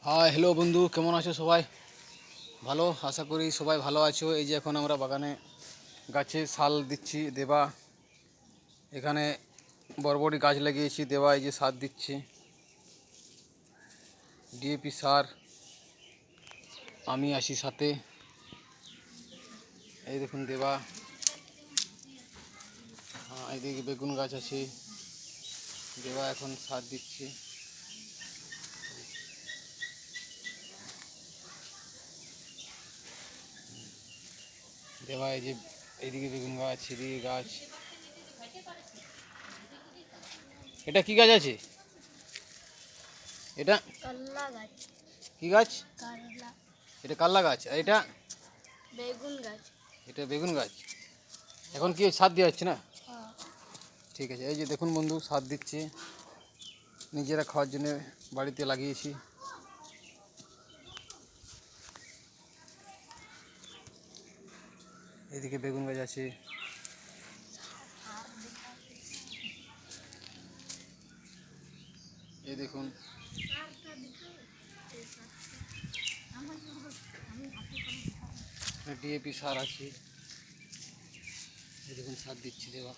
Hi hello বন্ধু, কেমন আছো সবাই? ভালো, আশা করি সবাই ভালো আছো। এই যে এখন আমরা বাগানে গাছে সার দিচ্ছি। দেবা এখানে বরবটি গাছ লাগিয়েছি। দেবা এই যে সার দিচ্ছি, ডিএপি সার। আমি আসি সাথে। এই দেখুন দেবা, এইদিকে বেগুন গাছ আছে। দেবা এখন সার দিচ্ছি। দেবা এই যে এইদিকে বেগুন গাছ, এদিকে গাছ। এটা কি গাছ আছে? এটা কাল্লা গাছ। কি গাছ? কাল্লা এটা কাল্লা গাছ। আর এটা বেগুন গাছ। এটা বেগুন গাছ। এখন কি সার দেওয়া হচ্ছে না? হ্যাঁ। ঠিক আছে, এই যে দেখুন বন্ধু, সার দিচ্ছি। নিজেরা খাওয়ার জন্য বাড়িতে লাগিয়েছি। এদিকে বেগুন গাছ আছে। এই দেখুন, ডিএপি সার আছে। এই দেখুন সার দিচ্ছি দেওয়া।